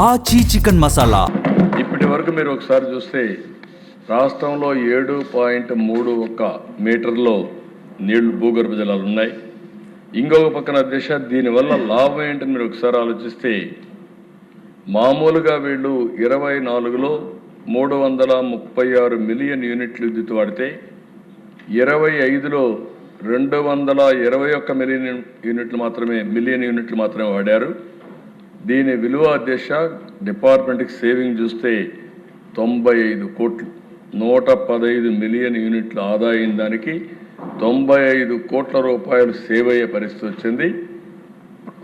ఆచి చికెన్ మసాలా. ఇప్పటి వరకు మీరు ఒకసారి చూస్తే రాష్ట్రంలో 7.31 మీటర్లో నీళ్లు భూగర్భ జలాలు ఉన్నాయి. ఇంకొక పక్కన దిశ దీనివల్ల లాభం ఏంటని మీరు ఒకసారి ఆలోచిస్తే మామూలుగా వీళ్ళు 24లో 336 మిలియన్ యూనిట్లు విద్యుత్ వాడితే 25లో 221 మిలియన్ యూనిట్లు మాత్రమే వాడారు. దీని విలువ దిశ డిపార్ట్మెంట్కి సేవింగ్ చూస్తే 95 కోట్లు, 115 మిలియన్ యూనిట్ల ఆదాయం, దానికి 95 కోట్ల రూపాయలు సేవ్ అయ్యే పరిస్థితి వచ్చింది.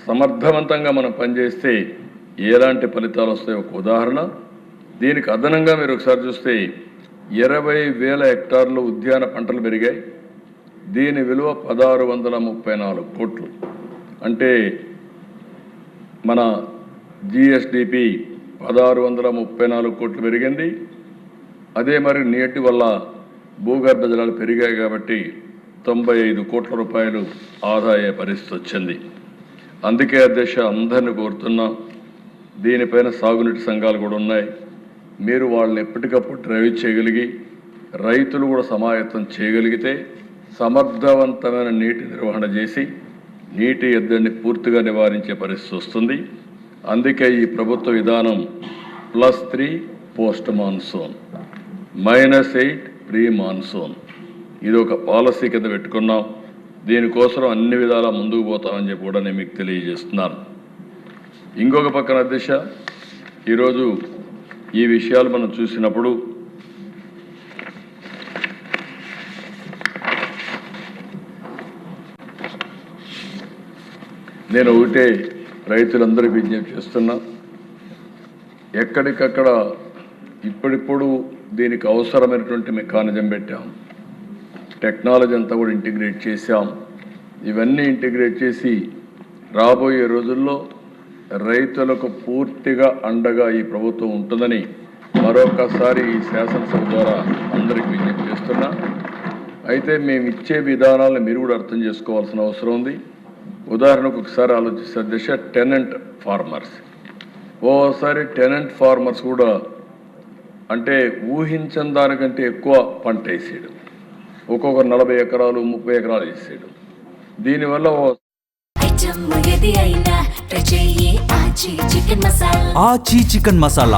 సమర్థవంతంగా మనం పనిచేస్తే ఎలాంటి ఫలితాలు వస్తాయో ఒక ఉదాహరణ. దీనికి అదనంగా మీరు ఒకసారి చూస్తే 20,000 హెక్టార్లు ఉద్యాన పంటలు పెరిగాయి. దీని విలువ 1634 కోట్లు. అంటే మన జిఎస్డిపి 1634 కోట్లు పెరిగింది. అదే మరి నీటి వల్ల భూగర్భ జలాలు పెరిగాయి కాబట్టి 95 కోట్ల రూపాయలు ఆదాయ పరిస్థితి వచ్చింది. అందుకే అధ్యక్ష అందరిని కోరుతున్నాం, దీనిపైన సాగునీటి సంఘాలు కూడా ఉన్నాయి. మీరు వాళ్ళని ఎప్పటికప్పుడు డ్రైవ్ చేయగలిగి రైతులు కూడా సమాయత్తం చేయగలిగితే సమర్థవంతమైన నీటి నిర్వహణ చేసి నీటి ఎద్దడిని పూర్తిగా నివారించే పరిస్థితి వస్తుంది. అందుకే ఈ ప్రభుత్వ విధానం +3 పోస్ట్ మాన్సూన్, -8 ప్రీ మాన్సూన్, ఇది ఒక పాలసీ కింద పెట్టుకున్నాం. దీనికోసం అన్ని విధాలా ముందుకు పోతామని చెప్పి కూడా నేను మీకు తెలియజేస్తున్నాను. ఇంకొక పక్కన దిశ ఈరోజు ఈ విషయాలు మనం చూసినప్పుడు నేను ఒకటే రైతులందరికీ విజ్ఞప్తి చేస్తున్నా, ఎక్కడికక్కడ ఇప్పుడిప్పుడు దీనికి అవసరమైనటువంటి మెకానిజం పెట్టాం, టెక్నాలజీ అంతా కూడా ఇంటిగ్రేట్ చేశాం. ఇవన్నీ ఇంటిగ్రేట్ చేసి రాబోయే రోజుల్లో రైతులకు పూర్తిగా అండగా ఈ ప్రభుత్వం ఉంటుందని మరొకసారి ఈ శాసనసభ ద్వారా అందరికీ విజ్ఞప్తి చేస్తున్నా. అయితే మేము ఇచ్చే విధానాలను మీరు కూడా అర్థం చేసుకోవాల్సిన అవసరం ఉంది. ఉదాహరణకు ఒకసారి ఆలోచిస్తే దిశ టెనెంట్ ఫార్మర్స్, ఓసారి టెనెంట్ ఫార్మర్స్ కూడా అంటే ఊహించని దానికంటే ఎక్కువ పంట వేసేయడం, ఒక్కొక్క 40 ఎకరాలు 30 ఎకరాలు వేసేయడం. దీనివల్ల ఆచి చికెన్ మసాలా.